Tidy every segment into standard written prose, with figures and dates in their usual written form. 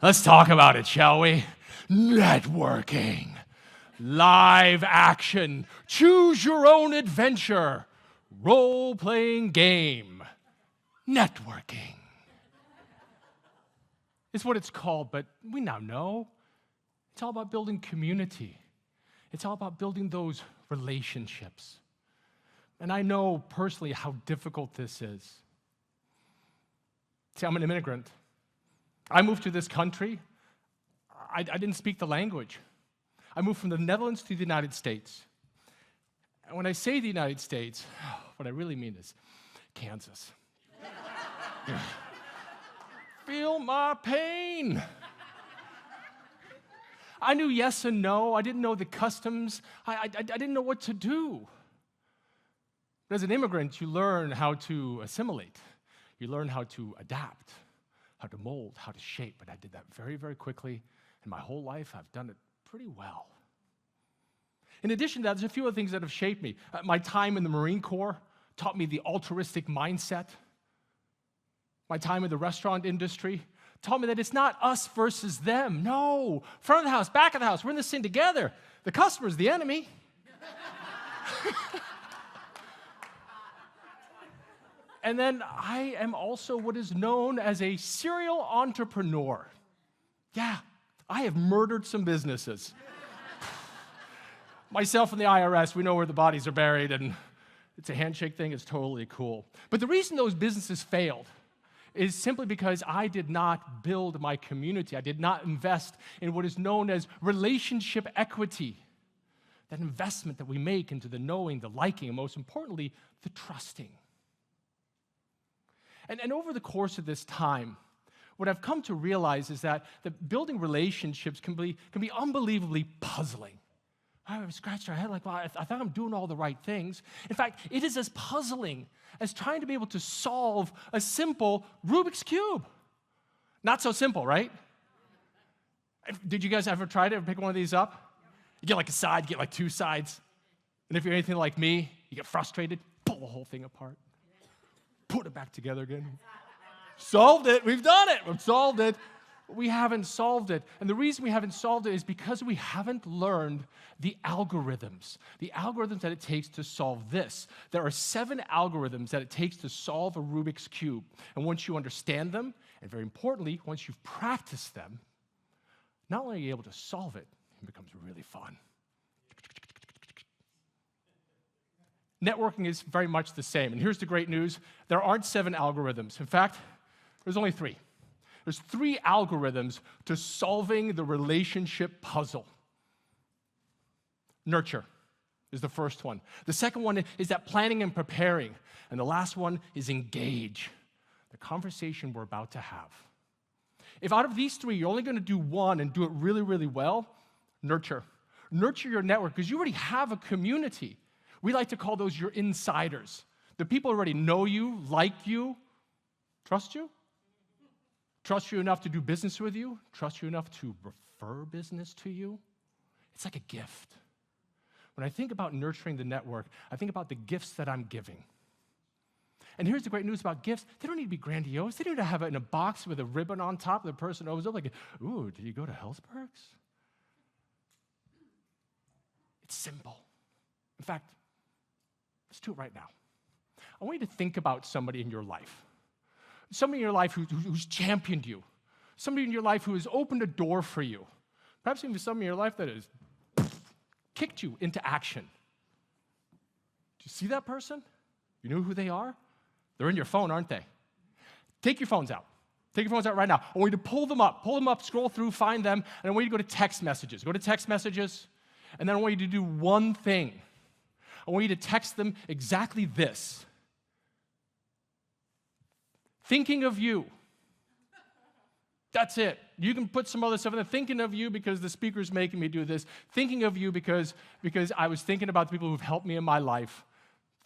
Let's talk about it, shall we? Networking. Live action. Choose your own adventure. Role-playing game. Networking. It's what it's called, but we now know. It's all about building community. It's all about building those relationships. And I know personally how difficult this is. See, I'm an immigrant. I moved to this country. I didn't speak the language. I moved from the Netherlands to the United States. And when I say the United States, what I really mean is Kansas. Feel my pain. I knew yes and no. I didn't know the customs. I didn't know what to do. But as an immigrant, you learn how to assimilate. You learn how to adapt, how to mold, how to shape. But I did that very, very quickly. And my whole life, I've done it pretty well. In addition to that, there's a few other things that have shaped me. My time in the Marine Corps taught me the altruistic mindset. My time in the restaurant industry taught me that it's not us versus them. No, front of the house, back of the house, we're in this thing together. The customer's the enemy. And then I am also what is known as a serial entrepreneur. Yeah, I have murdered some businesses. Myself and the IRS, we know where the bodies are buried, and it's a handshake thing. It's totally cool. But the reason those businesses failed is simply because I did not build my community. I did not invest in what is known as relationship equity, that investment that we make into the knowing, the liking, and most importantly, the trusting. And over the course of this time, what I've come to realize is that building relationships can be unbelievably puzzling. I scratched our head like, well, I thought I'm doing all the right things. In fact, it is as puzzling as trying to be able to solve a simple Rubik's Cube. Not so simple, right? Did you guys ever try to pick one of these up? You get like a side, you get like two sides. And if you're anything like me, you get frustrated, pull the whole thing apart, put it back together again. Solved it. We've done it. We've solved it. We haven't solved it. And the reason we haven't solved it is because we haven't learned the algorithms that it takes to solve this. There are 7 algorithms that it takes to solve a Rubik's Cube. And once you understand them, and very importantly, once you've practiced them, not only are you able to solve it, it becomes really fun. Networking is very much the same. And here's the great news. There aren't 7 algorithms. In fact, there's only 3. There's 3 algorithms to solving the relationship puzzle. Nurture is the first one. The second one is that planning and preparing. And the last one is engage, the conversation we're about to have. If out of these 3, you're only going to do one and do it really, really well, nurture. Nurture your network because you already have a community. We like to call those your insiders. The people already know you, like you, trust you. Trust you enough to do business with you, trust you enough to refer business to you. It's like a gift. When I think about nurturing the network, I think about the gifts that I'm giving. And here's the great news about gifts. They don't need to be grandiose. They don't need to have it in a box with a ribbon on top. The person opens up like, ooh, did you go to Hillsburg's? It's simple. In fact, let's do it right now. I want you to think about somebody in your life. Somebody in your life who's championed you. Somebody in your life who has opened a door for you. Perhaps even somebody in your life that has kicked you into action. Do you see that person? You know who they are? They're in your phone, aren't they? Take your phones out. Take your phones out right now. I want you to pull them up, scroll through, find them, and I want you to go to text messages. Go to text messages, and then I want you to do one thing. I want you to text them exactly this. Thinking of you. That's it. You can put some other stuff in there. Thinking of you because the speaker's making me do this. Thinking of you because I was thinking about the people who've helped me in my life.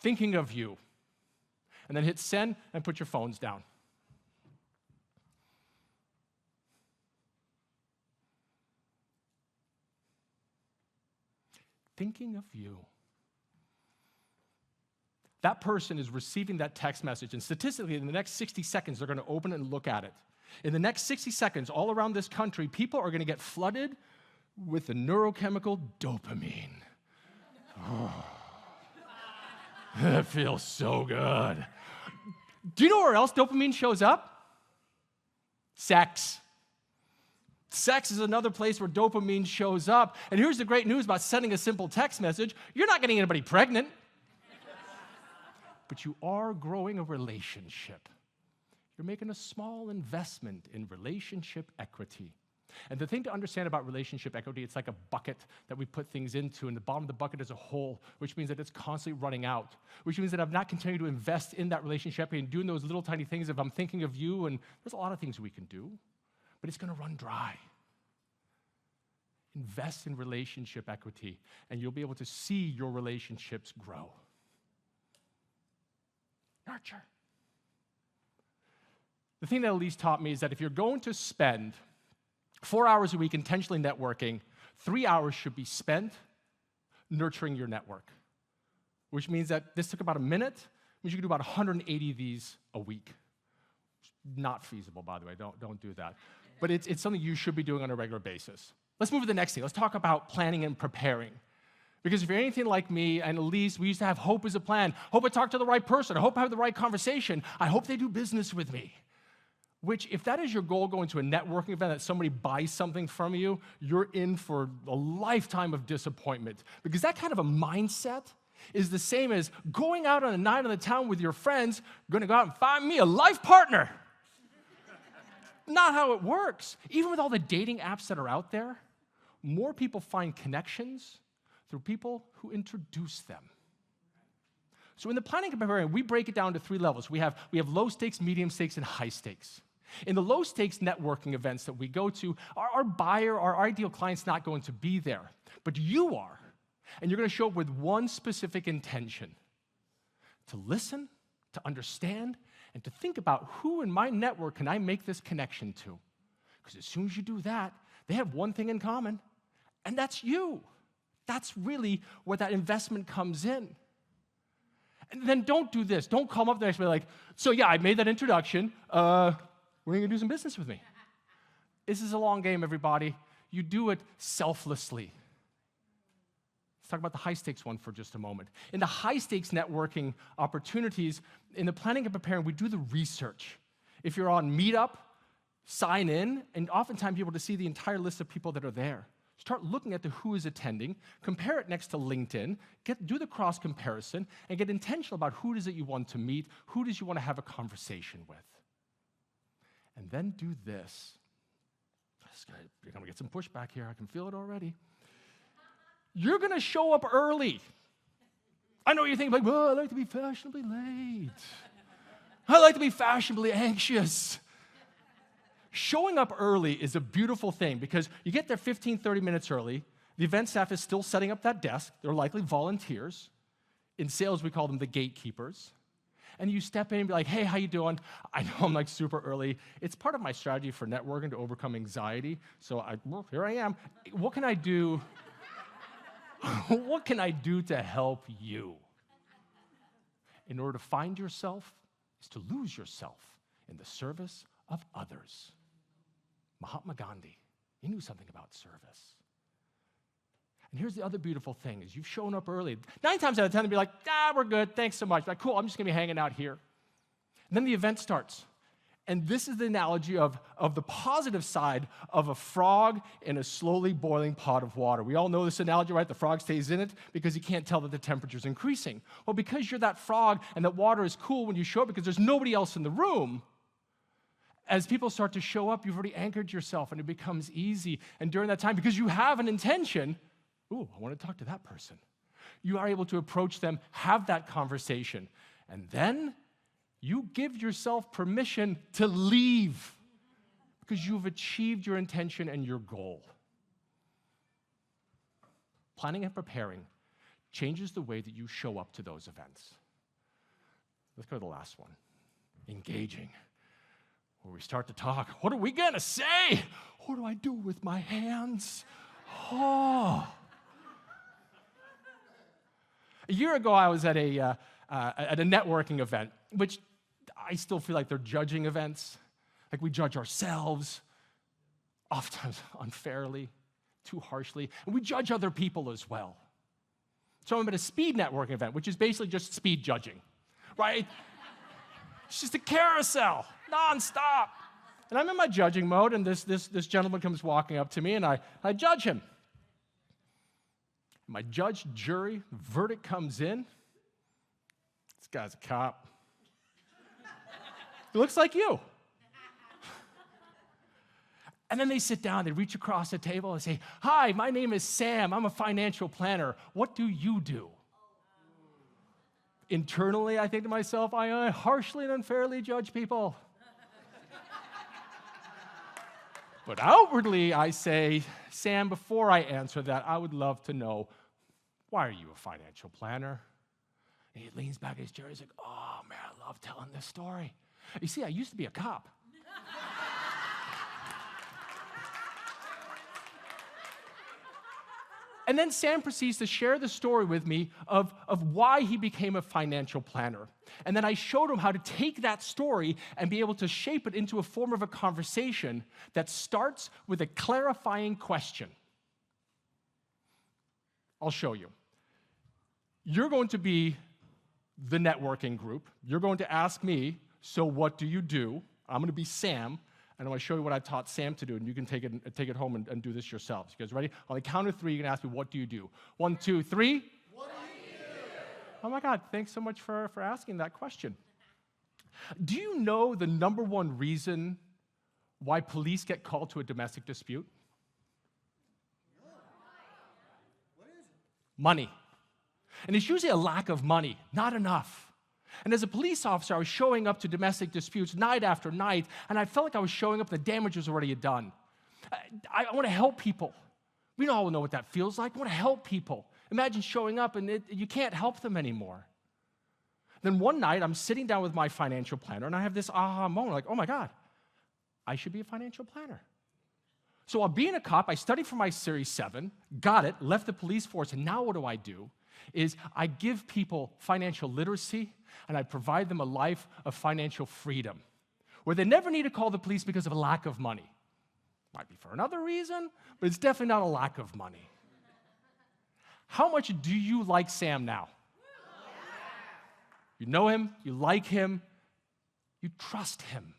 Thinking of you. And then hit send and put your phones down. Thinking of you. That person is receiving that text message, and statistically, in the next 60 seconds, they're going to open it and look at it. In the next 60 seconds, all around this country, people are going to get flooded with the neurochemical dopamine. Oh, that feels so good. Do you know where else dopamine shows up? Sex. Sex is another place where dopamine shows up. And here's the great news about sending a simple text message. You're not getting anybody pregnant. But you are growing a relationship. You're making a small investment in relationship equity. And the thing to understand about relationship equity, it's like a bucket that we put things into, and the bottom of the bucket is a hole, which means that it's constantly running out, which means that I'm not continuing to invest in that relationship and doing those little tiny things if I'm thinking of you, and there's a lot of things we can do, but it's going to run dry. Invest in relationship equity, and you'll be able to see your relationships grow. Nurture. The thing that Elise taught me is that if you're going to spend 4 hours a week intentionally networking, 3 hours should be spent nurturing your network, which means that this took about a minute, means you can do about 180 of these a week. Not feasible, by the way, don't do that. But it's something you should be doing on a regular basis. Let's move to the next thing. Let's talk about planning and preparing. Because if you're anything like me and Elise, we used to have hope as a plan. Hope I talk to the right person. I hope I have the right conversation. I hope they do business with me. Which, if that is your goal, going to a networking event, that somebody buys something from you, you're in for a lifetime of disappointment. Because that kind of a mindset is the same as going out on a night on the town with your friends, going to go out and find me a life partner. Not how it works. Even with all the dating apps that are out there, more people find connections through people who introduce them. So in the planning and preparing, we break it down to 3 levels. We have low stakes, medium stakes, and high stakes. In the low stakes networking events that we go to, our buyer, our ideal client's not going to be there, but you are. And you're going to show up with one specific intention: to listen, to understand, and to think about who in my network can I make this connection to. Because as soon as you do that, they have one thing in common, and that's you. That's really where that investment comes in. And then don't do this. Don't come up the next day like, so yeah, I made that introduction. When are you going to do some business with me? This is a long game, everybody. You do it selflessly. Let's talk about the high-stakes one for just a moment. In the high-stakes networking opportunities, in the planning and preparing, we do the research. If you're on Meetup, sign in, and oftentimes you're able to see the entire list of people that are there. Start looking at who is attending, compare it next to LinkedIn, do the cross-comparison, and get intentional about who it is that you want to meet, who it is you want to have a conversation with. And then do this. You're going to get some pushback here. I can feel it already. You're going to show up early. I know you're thinking, like, well, I like to be fashionably late. I like to be fashionably anxious. Showing up early is a beautiful thing because you get there 15, 30 minutes early. The event staff is still setting up that desk. They're likely volunteers. In sales, we call them the gatekeepers. And you step in and be like, hey, how you doing? I know I'm like super early. It's part of my strategy for networking to overcome anxiety. So here I am. What can I do? What can I do to help you? In order to find yourself is to lose yourself in the service of others. Mahatma Gandhi, he knew something about service. And here's the other beautiful thing, is you've shown up early. 9 times out of 10, they'll be like, we're good, thanks so much. Like, cool, I'm just going to be hanging out here. And then the event starts. And this is the analogy of the positive side of a frog in a slowly boiling pot of water. We all know this analogy, right? The frog stays in it because he can't tell that the temperature's increasing. Well, because you're that frog and that water is cool when you show up because there's nobody else in the room, as people start to show up, you've already anchored yourself and it becomes easy. And during that time, because you have an intention, I want to talk to that person. You are able to approach them, have that conversation, and then you give yourself permission to leave because you've achieved your intention and your goal. Planning and preparing changes the way that you show up to those events. Let's go to the last one. Engaging. Where we start to talk. What are we going to say? What do I do with my hands? Oh. A year ago, I was at a networking event, which I still feel like they're judging events. Like we judge ourselves, oftentimes unfairly, too harshly, and we judge other people as well. So I'm at a speed networking event, which is basically just speed judging, right? It's just a carousel, nonstop. And I'm in my judging mode, and this gentleman comes walking up to me, and I judge him. My judge, jury, verdict comes in. This guy's a cop. He looks like you. And then they sit down, they reach across the table and say, "Hi, my name is Sam. I'm a financial planner. What do you do?" Internally, I think to myself, I harshly and unfairly judge people. But outwardly, I say, "Sam, before I answer that, I would love to know, why are you a financial planner?" And he leans back in his chair. He's like, "Oh, man, I love telling this story. You see, I used to be a cop." And then Sam proceeds to share the story with me of why he became a financial planner. And then I showed him how to take that story and be able to shape it into a form of a conversation that starts with a clarifying question. I'll show you. You're going to be the networking group. You're going to ask me, "So what do you do?" I'm going to be Sam. And I'm going to show you what I taught Sam to do, and you can take it home and do this yourselves. You guys ready? On the count of three, you're going to ask me, "What do you do?" 1, 2, 3. What do you do? Oh my God, thanks so much for asking that question. Do you know the number one reason why police get called to a domestic dispute? No. What is it? Money. And it's usually a lack of money, not enough. And as a police officer, I was showing up to domestic disputes night after night, and I felt like I was showing up, the damage was already done. I want to help people. We all know what that feels like. I want to help people. Imagine showing up, and you can't help them anymore. Then one night, I'm sitting down with my financial planner, and I have this aha moment, like, oh my God, I should be a financial planner. So while being a cop, I studied for my Series 7, got it, left the police force, and now what do? Is I give people financial literacy, and I provide them a life of financial freedom, where they never need to call the police because of a lack of money. Might be for another reason, but it's definitely not a lack of money. How much do you like Sam now? You know him, you like him, you trust him.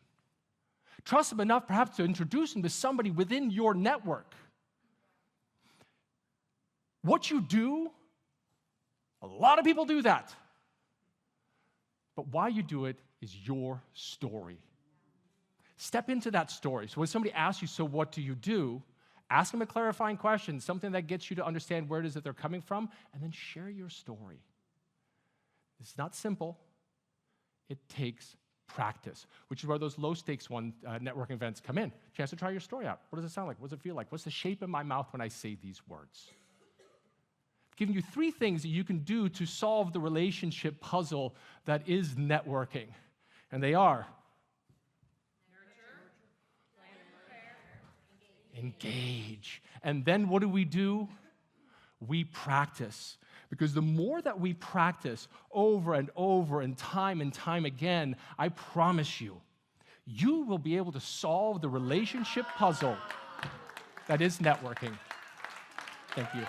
Trust him enough perhaps to introduce him to somebody within your network. What you do, a lot of people do that. But why you do it is your story. Step into that story. So when somebody asks you, "So what do you do?" ask them a clarifying question, something that gets you to understand where it is that they're coming from, and then share your story. It's not simple. It takes practice, which is where those low-stakes networking events come in. Chance to try your story out. What does it sound like? What does it feel like? What's the shape in my mouth when I say these words? I've given you 3 things that you can do to solve the relationship puzzle that is networking. And they are: engage. And then what do? We practice. Because the more that we practice over and over and time again, I promise you, you will be able to solve the relationship puzzle that is networking. Thank you.